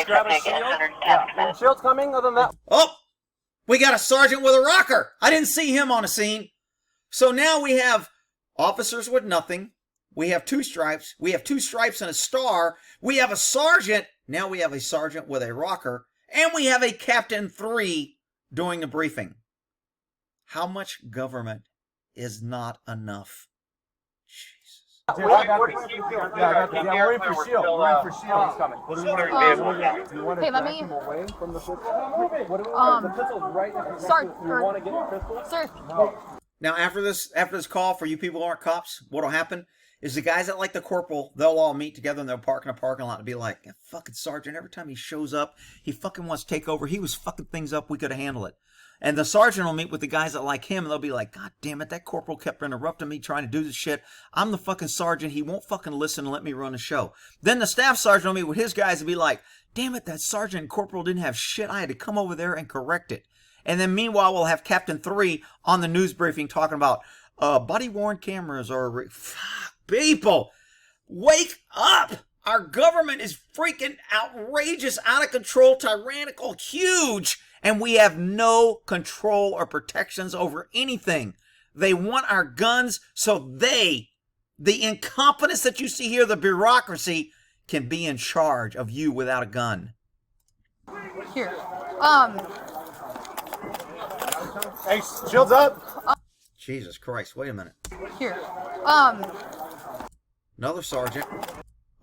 grab a shield. Yeah. Shield's coming. Other than that. Oh! We got a sergeant with a rocker. I didn't see him on the scene. So now we have officers with nothing. We have 2 stripes. We have 2 stripes and a star. We have a sergeant. Now we have a sergeant with a rocker. And we have a Captain 3 doing the briefing. How much government is not enough? Jesus. We're waiting for shield. We're waiting for shield. He's coming. What do we want to do? You want to let me away from the pistol? What do we want? The pistol's right next to you. You want to get your pistol? Sir. Now, after this call, for you people who aren't cops, what'll happen is the guys that like the corporal, they'll all meet together and they'll park in a parking lot and be like, fucking sergeant, every time he shows up, he fucking wants to take over. He was fucking things up. We could have handled it. And the sergeant will meet with the guys that like him, and they'll be like, God damn it, that corporal kept interrupting me trying to do this shit. I'm the fucking sergeant. He won't fucking listen and let me run the show. Then the staff sergeant will meet with his guys and be like, damn it, that sergeant and corporal didn't have shit. I had to come over there and correct it. And then meanwhile, we'll have Captain 3 on the news briefing talking about body-worn cameras or... Fuck, people, wake up! Our government is freaking outrageous, out of control, tyrannical, huge, and we have no control or protections over anything. They want our guns so they, the incompetence that you see here, the bureaucracy, can be in charge of you without a gun. Here. Hey, shields up. Jesus Christ, wait a minute. Here. Another sergeant.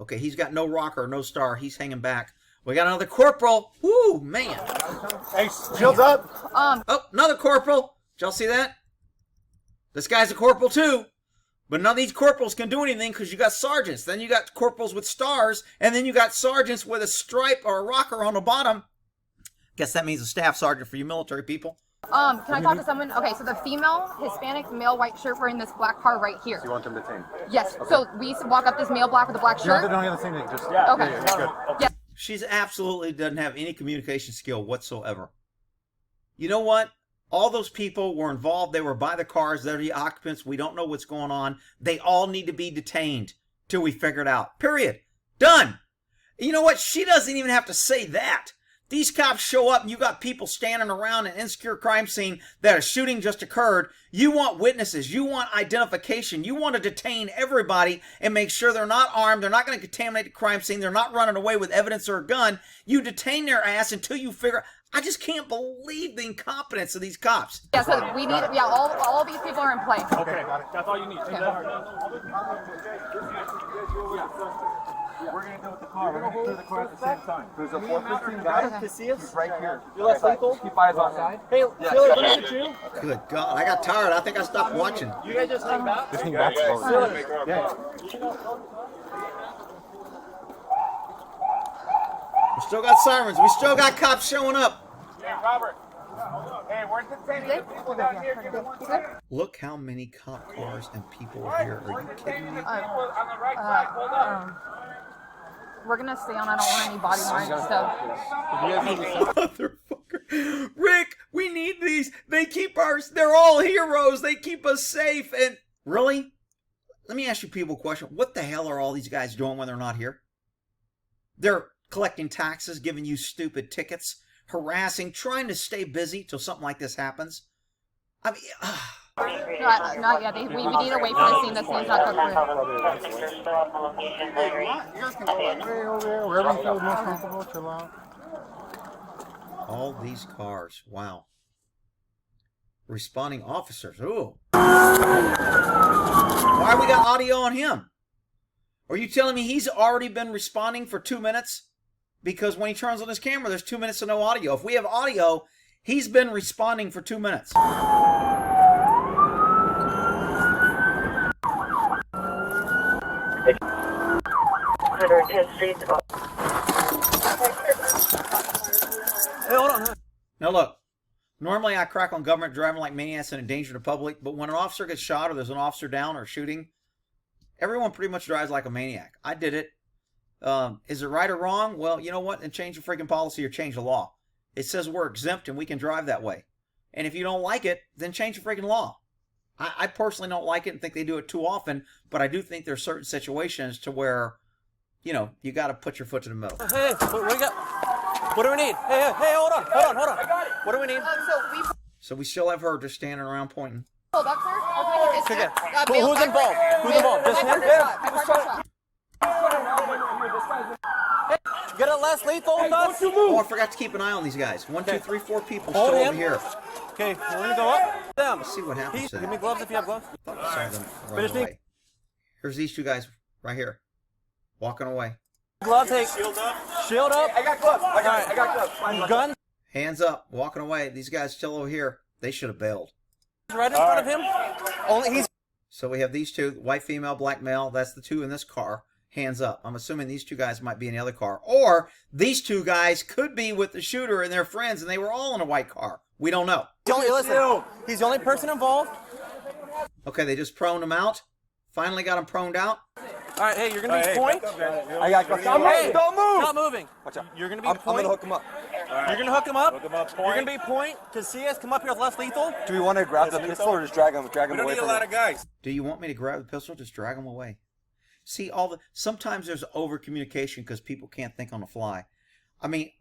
Okay, he's got no rocker, no star. He's hanging back. We got another corporal. Woo, man. Hey, shields up. Oh, another corporal. Did y'all see that? This guy's a corporal too. But none of these corporals can do anything because you got sergeants. Then you got corporals with stars. And then you got sergeants with a stripe or a rocker on the bottom. Guess that means a staff sergeant for you military people. Can I talk to someone? Okay, so the female, Hispanic, male, white shirt wearing this black car right here. So you want them detained? Yes. Okay. So we walk up this male black with a black shirt. They don't have the same thing. Just okay. Good. Yeah. She's absolutely doesn't have any communication skill whatsoever. You know what? All those people were involved. They were by the cars. They're the occupants. We don't know what's going on. They all need to be detained till we figure it out. Period. Done. You know what? She doesn't even have to say that. These cops show up and you got people standing around an insecure crime scene that a shooting just occurred. You want witnesses. You want identification. You want to detain everybody and make sure they're not armed. They're not going to contaminate the crime scene. They're not running away with evidence or a gun. You detain their ass until you figure... I just can't believe the incompetence of these cops. Yeah, so we need... Yeah, all of these people are in play. Okay, got it. That's all you need. Okay. We're going to go with the car. We're going to clear the car at the same time. There's a 415 guy. He's right here. You're less lethal? Keep eyes on him. Hey, Taylor, what is it you? Good God, I got tired. I think I stopped watching. You guys just hang back? Just hang back. Yeah. We still got sirens. We still got cops showing up. Hey, Robert. Hey, where's the people down here? Give me 1 second. Look how many cop cars and people are here. Are you kidding me? On the right side. Hold up. We're gonna stay on. I don't want any body marks, so. Motherfucker. Rick, we need these. They keep us. They're all heroes. They keep us safe. And really? Let me ask you people a question. What the hell are all these guys doing when they're not here? They're collecting taxes, giving you stupid tickets, harassing, trying to stay busy till something like this happens. I mean, Not yet. We need to wait for the scene. The scene's not clear. You guys can go over there, wherever you feel most comfortable, chill out. all these cars. Wow. Responding officers. Ooh. Why we got audio on him? Are you telling me he's already been responding for 2 minutes? Because when he turns on his camera, there's 2 minutes of no audio. If we have audio, he's been responding for 2 minutes. Hey, hold on. Now look, normally I crack on government driving like maniacs and endanger the public, but when an officer gets shot or there's an officer down or shooting, everyone pretty much drives like a maniac. I did it. Is it right or wrong? Well, you know what? And change the freaking policy or change the law. It says we're exempt and we can drive that way. And if you don't like it, then change the freaking law. I personally don't like it and think they do it too often, but I do think there's certain situations to where, you know, you got to put your foot to the middle. Hey, what do we got? What do we need? Hey, hold on. I got it. What do we need? So we still have her just standing around pointing. Hold up, sir. Okay. Who's involved? Who's involved? Just him? Hey, get it less lethal with us? Oh, I forgot to keep an eye on these guys. 1, 2, 3, 4 people Hold still him. over here. Okay, we're gonna go up. Down. Let's see what happens Pete, to give them. me gloves if you have gloves. I thought I saw them run Finish me. away. Here's these two guys right here, walking away. Gloves, hey. Shield up. Shield up. I got gloves. I got gloves. Gun. Hands up, walking away. These guys still over here. They should have bailed. Right in front of him. Only he's. So we have these two, white female, black male. That's the two in this car. Hands up. I'm assuming these two guys might be in the other car. Or these two guys could be with the shooter and their friends, and they were all in a white car. We don't know. He's the only person involved. Okay, they just proned him out. Finally got him proned out. All right, hey, you're gonna be point. I got gloves. Hey, don't move. Not moving. Watch out. You're gonna be point. I'm gonna hook him up. You're gonna hook him up. You're gonna be point to see us come up here with less lethal. Do we want to grab the pistol or just drag him away? We don't need a lot of guys. Do you want me to grab the pistol? Just drag them away. See, sometimes there's over communication because people can't think on the fly. I mean,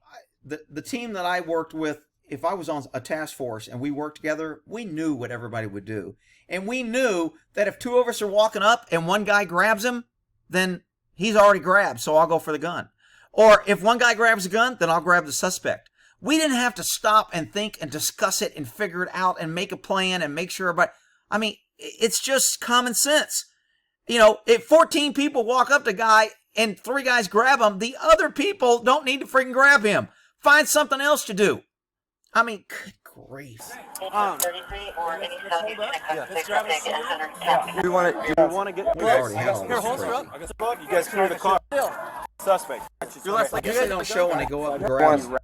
the team that I worked with, if I was on a task force and we worked together, we knew what everybody would do. And we knew that if two of us are walking up and one guy grabs him, then he's already grabbed, so I'll go for the gun. Or if one guy grabs a gun, then I'll grab the suspect. We didn't have to stop and think and discuss it and figure it out and make a plan and make sure everybody... I mean, it's just common sense. You know, if 14 people walk up to a guy and 3 guys grab him, the other people don't need to freaking grab him. Find something else to do. I mean, good grief. Do we want to get gloves? Here, holster up. You guys clear the car. Suspect. I guess they don't show when they go up and grab him.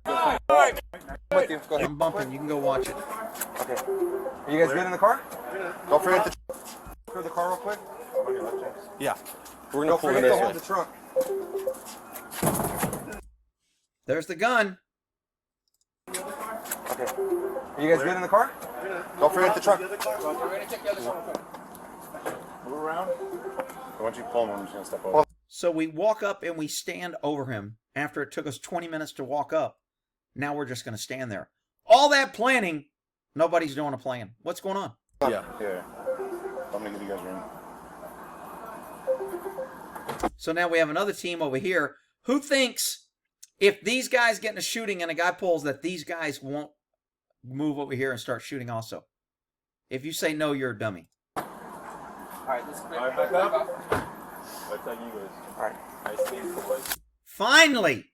I'm bumping. You can go watch it. Okay. Are you guys good in the car? Don't forget to clear the car real quick. Yeah. We're gonna pull this hold the trunk. There's the gun. Okay. Are you guys good in the car? Don't forget the trunk. We're gonna check the other trunk. Move around. Once you pull him, I'm just gonna step over. So we walk up and we stand over him. After it took us 20 minutes to walk up, now we're just going to stand there. All that planning, nobody's doing a plan. What's going on? Yeah. I'm going to give you guys room. So now we have another team over here who thinks if these guys get in a shooting and a guy pulls that these guys won't move over here and start shooting also. If you say no, you're a dummy. All right, back up. That's how you was. All right. Nice to meet you, boys. Finally,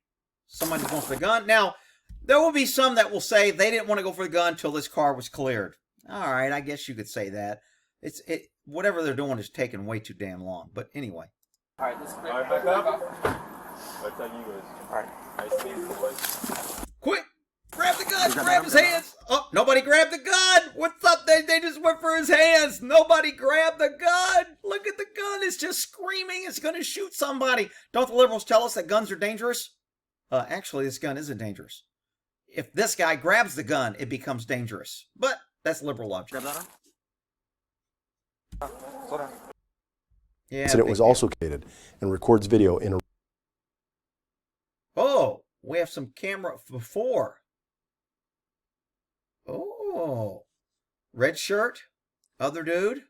somebody wants the gun. Now, there will be some that will say they didn't want to go for the gun until this car was cleared. All right, I guess you could say that. Whatever they're doing is taking way too damn long. But anyway. All right, this is All right, back up. That's how you was. All right. Nice to meet you, boys. Quick! Grab the gun! Grab his hands! Oh, nobody grabbed the gun! What's up? They just went for his hands! Nobody grabbed the gun! Look at the gun! It's just screaming! It's gonna shoot somebody! Don't the liberals tell us that guns are dangerous? Actually, this gun isn't dangerous. If this guy grabs the gun, it becomes dangerous. But that's liberal logic. Grab that on. Slow down. Yeah, incident was also located and records video in a... Oh, we have some camera before. Oh, red shirt, other dude,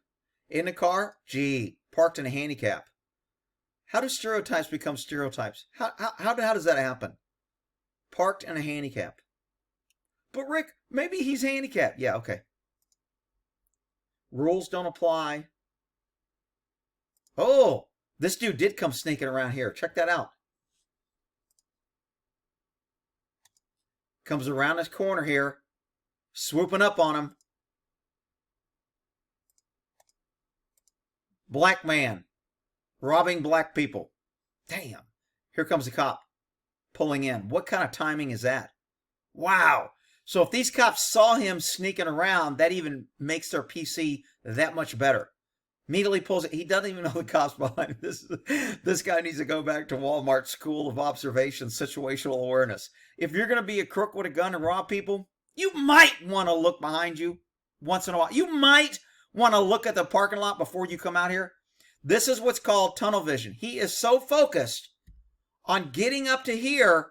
in the car, gee, parked in a handicap. How do stereotypes become stereotypes? How does that happen? Parked in a handicap. But Rick, maybe he's handicapped. Yeah, okay. Rules don't apply. Oh, this dude did come sneaking around here. Check that out. Comes around this corner here, swooping up on him. Black man, robbing black people. Damn. Here comes the cop, pulling in. What kind of timing is that? Wow. So if these cops saw him sneaking around, that even makes their PC that much better. Immediately pulls it. He doesn't even know the cops behind him. This guy needs to go back to Walmart School of Observation, Situational Awareness. If you're going to be a crook with a gun and rob people, you might want to look behind you once in a while. You might want to look at the parking lot before you come out here. This is what's called tunnel vision. He is so focused on getting up to here,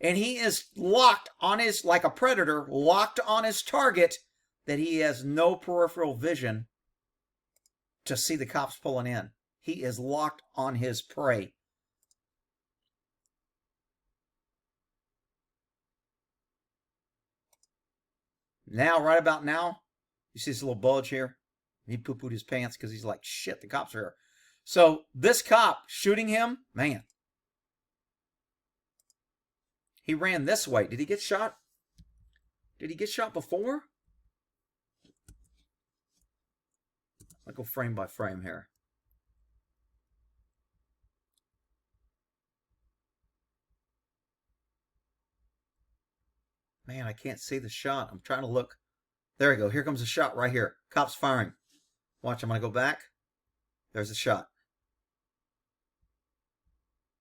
and he is locked on his, like a predator, locked on his target, that he has no peripheral vision to see the cops pulling in. He is locked on his prey. Now, right about now, you see this little bulge here? He poo-pooed his pants because he's like, shit, the cops are here. So this cop shooting him, man. He ran this way. Did he get shot? Did he get shot before? I'll go frame by frame here. Man, I can't see the shot. I'm trying to look. There we go. Here comes a shot right here. Cops firing. Watch, I'm going to go back. There's a shot.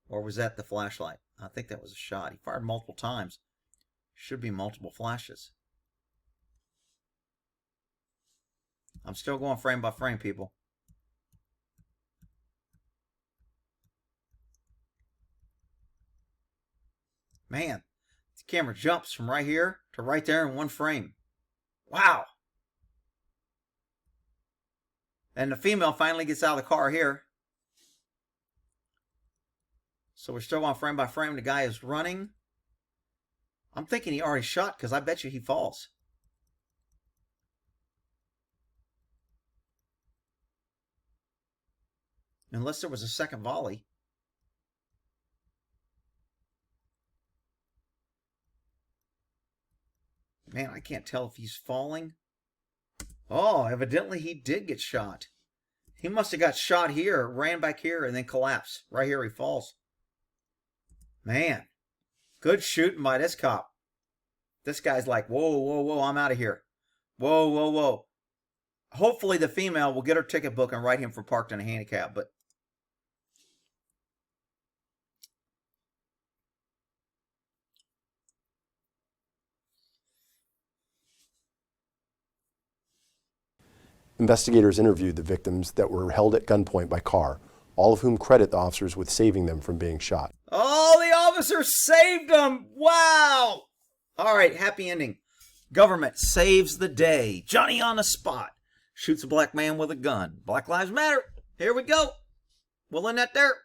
Or was that the flashlight? I think that was a shot. He fired multiple times. Should be multiple flashes. I'm still going frame by frame, people. Man, the camera jumps from right here to right there in one frame. Wow. And the female finally gets out of the car here. So we're still on frame by frame. The guy is running. I'm thinking he already shot because I bet you he falls. Unless there was a second volley. Man, I can't tell if he's falling. Oh, evidently he did get shot. He must have got shot here, ran back here, and then collapsed. Right here he falls. Man, good shooting by this cop. This guy's like, whoa, whoa, whoa, I'm out of here. Whoa, whoa, whoa. Hopefully the female will get her ticket book and write him for parked in a handicap, but Investigators interviewed the victims that were held at gunpoint by Carr, all of whom credit the officers with saving them from being shot. Oh, the officer saved them! Wow! All right, happy ending. Government saves the day. Johnny on the spot. Shoots a black man with a gun. Black Lives Matter. Here we go. We'll end that there.